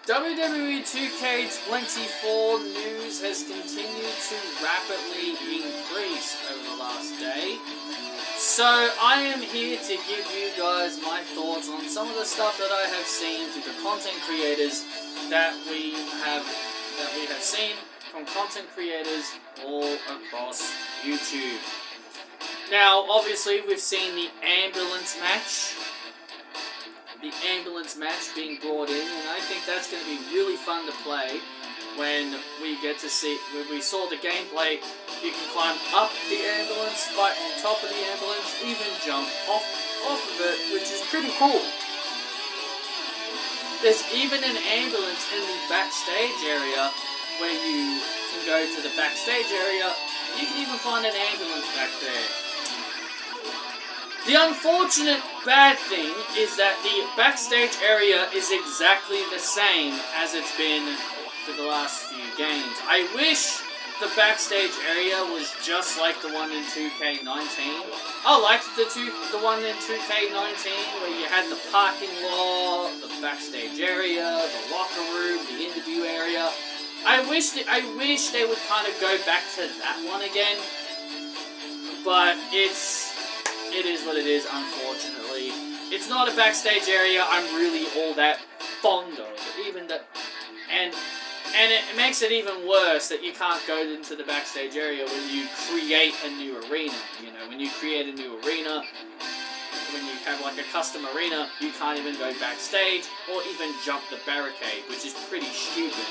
WWE2k24 news has continued to rapidly increase over the last day. So I am here to give you guys my thoughts on some of the stuff that I have seen through the content creators that we have seen from content creators all across YouTube. Now, obviously, we've seen the ambulance match. The ambulance match being brought in, and I think that's going to be really fun to play when we get to see, when we saw the gameplay. You can climb up the ambulance, fight on top of the ambulance, even jump off of it, which is pretty cool. There's even an ambulance in the backstage area where you can go to the backstage area. You can even find an ambulance back there. The unfortunate bad thing is that the backstage area is exactly the same as it's been for the last few games. I wish the backstage area was just like the one in 2K19. I liked the one in 2K19 where you had the parking lot, the backstage area, the locker room, the interview area. I wish they would kind of go back to that one again, but it is what it is, unfortunately. It's not a backstage area I'm really all that fond of. And it makes it even worse that you can't go into the backstage area when you create a new arena. You know, when you create a new arena, when you have like a custom arena, you can't even go backstage or even jump the barricade, which is pretty stupid.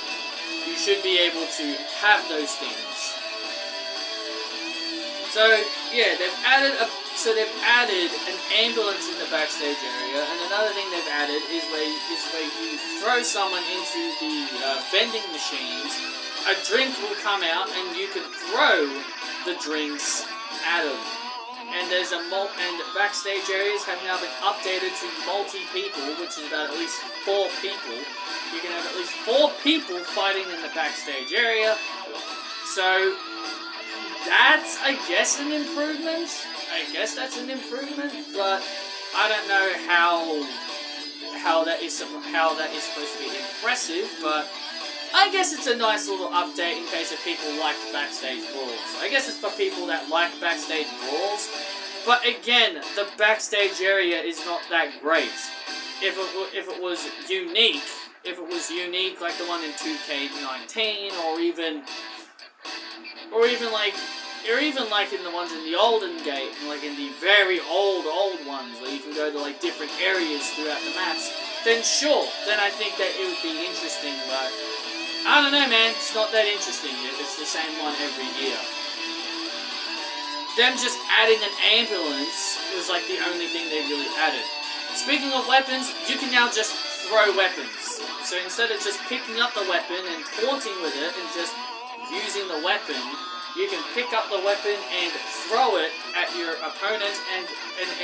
You should be able to have those things. So yeah, they've added an ambulance in the backstage area, and another thing they've added is where you throw someone into the vending machines, a drink will come out, and you can throw the drinks at them. And and backstage areas have now been updated to multi-people, which is about at least 4 people. You can have at least 4 people fighting in the backstage area. So that's, I guess, an improvement. But I don't know how that is supposed to be impressive. But I guess it's a nice little update in case if people like backstage brawls. I guess it's for people that like backstage brawls. But again, the backstage area is not that great. If it was unique like the one in 2K19, or even like in the ones in the olden game, like in the very old ones, where you can go to like different areas throughout the maps, then sure, then I think that it would be interesting, but I don't know, man, it's not that interesting if it's the same one every year. Them just adding an ambulance was like the only thing they really added. Speaking of weapons, you can now just throw weapons. So instead of just picking up the weapon and taunting with it and just using the weapon, you can pick up the weapon and throw it at your opponent, and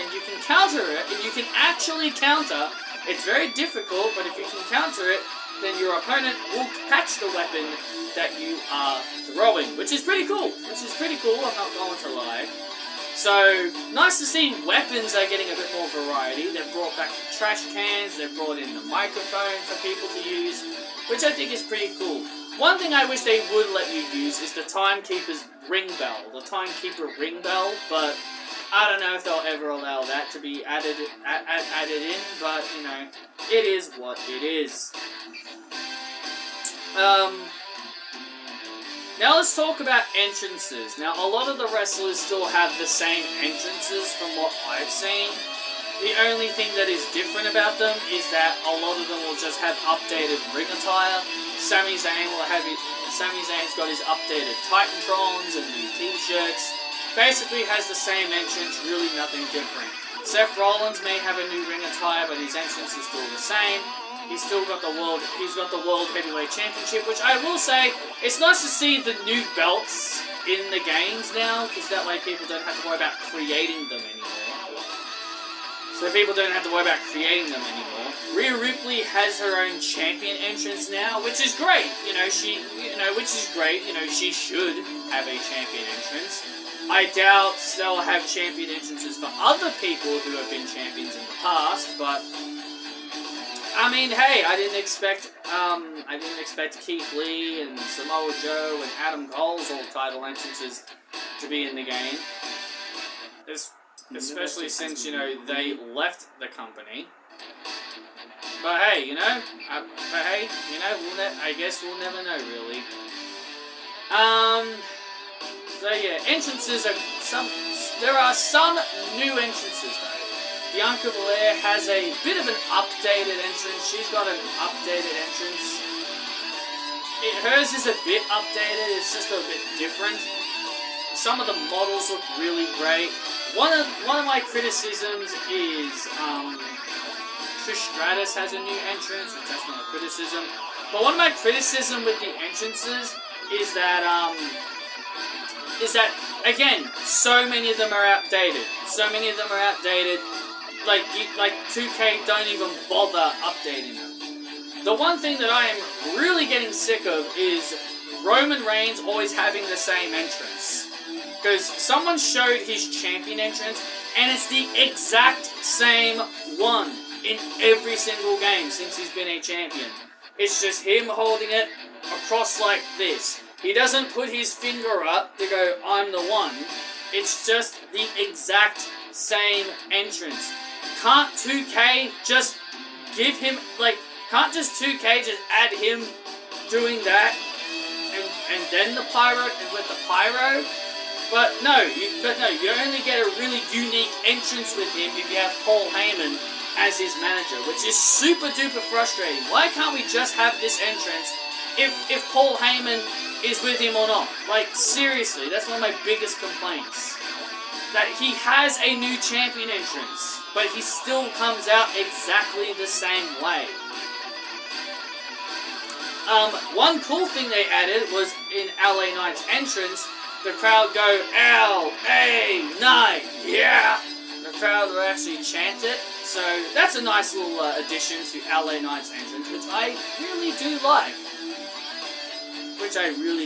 you can counter it, and you can actually counter. It's very difficult, but if you can counter it, then your opponent will catch the weapon that you are throwing, which is pretty cool. I'm not going to lie. So, nice to see weapons are getting a bit more variety. They've brought back the trash cans, they've brought in the microphone for people to use, which I think is pretty cool. One thing I wish they would let you use is the Timekeeper's ring bell. The Timekeeper ring bell, but I don't know if they'll ever allow that to be added in, but, you know, it is what it is. Now let's talk about entrances. Now, a lot of the wrestlers still have the same entrances from what I've seen. The only thing that is different about them is that a lot of them will just have updated ring attire. Sami Zayn's got his updated Titantrons and new t-shirts. Basically has the same entrance, really nothing different. Seth Rollins may have a new ring attire, but his entrance is still the same. He's got the World Heavyweight Championship, which I will say, it's nice to see the new belts in the games now, because that way people don't have to worry about creating them anymore. Rhea Ripley has her own champion entrance now, which is great. She should have a champion entrance. I doubt they'll have champion entrances for other people who have been champions in the past, but I mean, hey, I didn't expect Keith Lee and Samoa Joe and Adam Cole's all title entrances to be in the game. Especially since, you know, they left the company. But hey, you know, I guess we'll never know, really. So yeah, entrances are there are some new entrances though. Bianca Belair has a bit of an updated entrance. She's got an updated entrance. Hers is a bit updated, it's just a bit different. Some of the models look really great. One of my criticisms is Trish Stratus has a new entrance, which that's not a criticism. But one of my criticism with the entrances is that again, so many of them are outdated. Like 2K don't even bother updating them. The one thing that I am really getting sick of is Roman Reigns always having the same entrance. Because someone showed his champion entrance, and it's the exact same one in every single game since he's been a champion. It's just him holding it across like this. He doesn't put his finger up to go, I'm the one. It's just the exact same entrance. Can't 2K just give him, can't just 2K just add him doing that and then the pyro, and with the pyro? But no, you only get a really unique entrance with him if you have Paul Heyman as his manager, which is super duper frustrating. Why can't we just have this entrance if Paul Heyman is with him or not? Like, seriously, that's one of my biggest complaints. That he has a new champion entrance, but he still comes out exactly the same way. One cool thing they added was in LA Knight's entrance, the crowd go, LA Knight, yeah! The crowd will actually chant it, so that's a nice little addition to LA Knight's entrance, which I really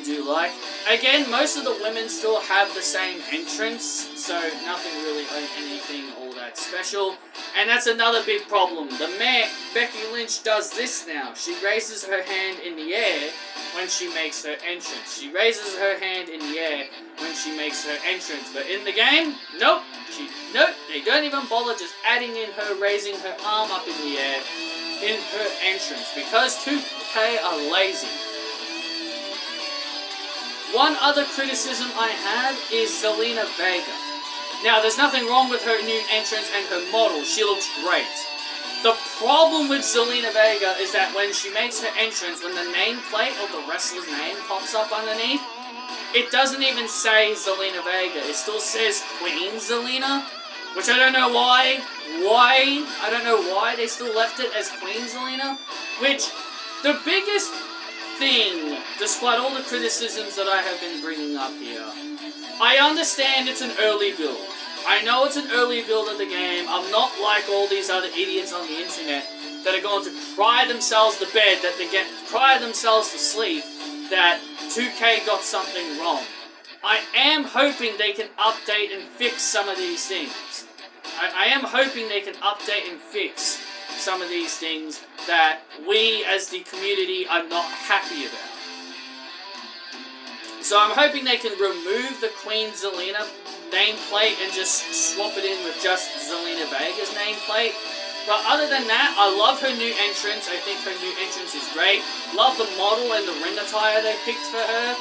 do like. Again, most of the women still have the same entrance, so nothing really anything all that special. And that's another big problem. Becky Lynch does this now. She raises her hand in the air when she makes her entrance. But in the game, nope. They don't even bother just adding in her raising her arm up in the air in her entrance because 2K are lazy. One other criticism I have is Zelina Vega. Now, there's nothing wrong with her new entrance and her model. She looks great. The problem with Zelina Vega is that when she makes her entrance, when the nameplate of the wrestler's name pops up underneath, it doesn't even say Zelina Vega. It still says Queen Zelina, which I don't know why. I don't know why they still left it as Queen Zelina. Which, the biggest thing, despite all the criticisms that I have been bringing up here, I understand it's an early build. I know it's an early build of the game. I'm not like all these other idiots on the internet that are going to cry themselves to bed, cry themselves to sleep, that 2K got something wrong. I am hoping they can update and fix some of these things. I am hoping they can update and fix some of these things that we as the community are not happy about. So I'm hoping they can remove the Queen Zelina nameplate and just swap it in with just Zelina Vega's nameplate. But other than that, I love her new entrance. I think her new entrance is great. Love the model and the ring attire they picked for her.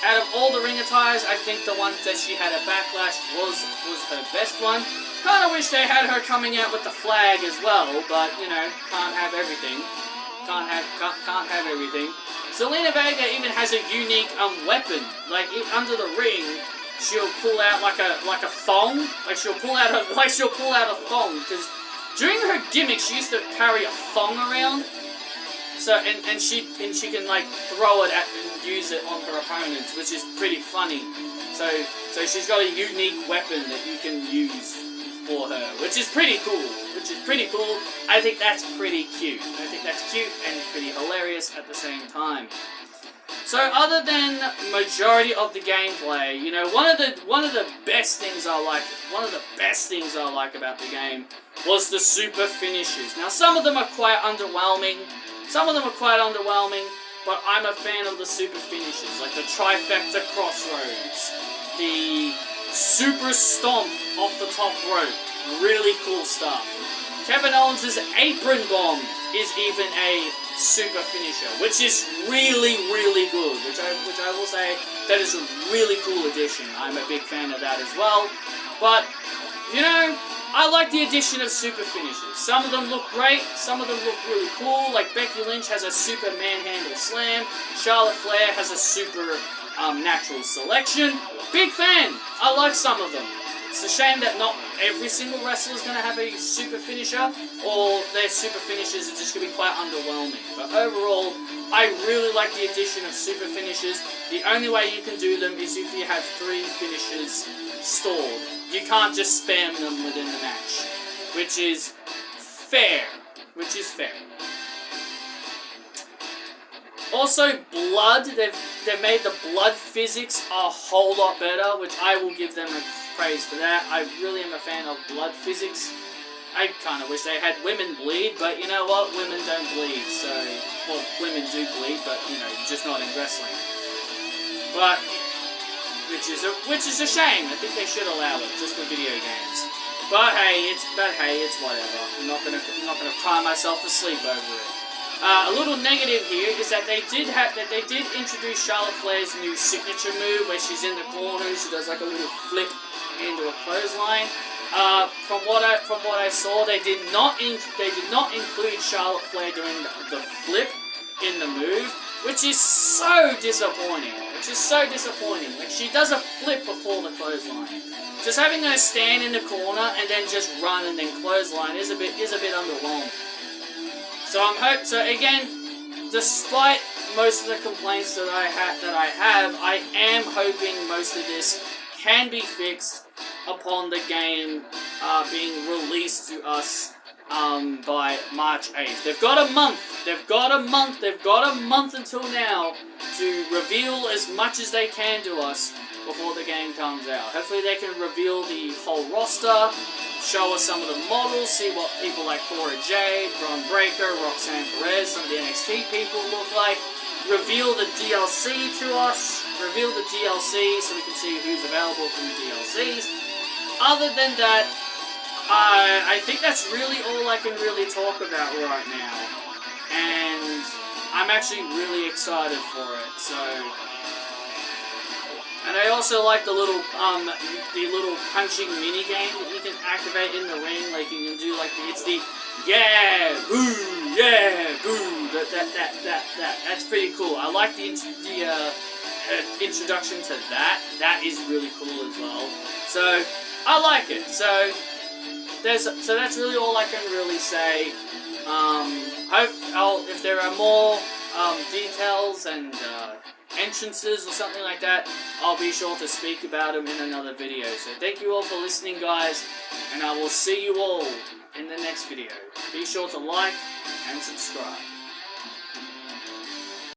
Out of all the ring attires, I think the one that she had at Backlash was her best one. Kind of wish they had her coming out with the flag as well, but, you know, can't have everything. Can't have everything. Zelina Vega even has a unique weapon. Like, under the ring, she'll pull out like a thong. She'll pull out a thong, because during her gimmick, she used to carry a thong around. So, and she can, like, throw it at and use it on her opponents, which is pretty funny. So she's got a unique weapon that you can use for her, which is pretty cool. I think that's pretty cute. I think that's cute and pretty hilarious at the same time. So other than majority of the gameplay, you know, one of the best things I like about the game was the super finishes. Now, some of them are quite underwhelming. But I'm a fan of the super finishes, like the trifecta crossroads, the super stomp off the top rope. Really cool stuff. Kevin Owens' apron bomb is even a super finisher, which is really, really good. Which I will say, that is a really cool addition. I'm a big fan of that as well. But, you know, I like the addition of super finishes. Some of them look great, some of them look really cool, like Becky Lynch has a super manhandle slam, Charlotte Flair has a super natural selection. Big fan! I like some of them. It's a shame that not every single wrestler is going to have a super finisher, or their super finishers are just going to be quite underwhelming. But overall, I really like the addition of super finishers. The only way you can do them is if you have 3 finishers stored. You can't just spam them within the match, which is fair. Also, blood, they've made the blood physics a whole lot better, which I will give them a praise for that. I really am a fan of blood physics. I kind of wish they had women bleed, but you know what? Women don't bleed, so... Well, women do bleed, but, you know, just not in wrestling. But... Which is a shame. I think they should allow it just for video games. But hey, it's whatever. I'm not gonna cry myself to sleep over it. A little negative here is that they did introduce Charlotte Flair's new signature move, where she's in the corner, she does like a little flip into a clothesline. From what I saw, they did not include Charlotte Flair doing the flip in the move, which is so disappointing. Like, she does a flip before the clothesline. Just having her stand in the corner and then just run and then clothesline is a bit underwhelming. So again, despite most of the complaints that I have, I am hoping most of this can be fixed upon the game being released to us by March 8th. They've got a month until now to reveal as much as they can to us before the game comes out. Hopefully they can reveal the whole roster, show us some of the models, see what people like Cora Jade, Braun Breaker, Roxanne Perez, some of the NXT people look like, reveal the DLC to us, so we can see who's available from the DLCs. Other than that, I think that's really all I can really talk about right now, and I'm actually really excited for it. So, and I also like the little punching mini game that you can activate in the ring. Like you can do it's the yeah boo that's pretty cool. I like the introduction to that. That is really cool as well. So I like it. So that's really all I can really say. If there are more details and entrances or something like that, I'll be sure to speak about them in another video. So thank you all for listening, guys, and I will see you all in the next video. Be sure to like and subscribe.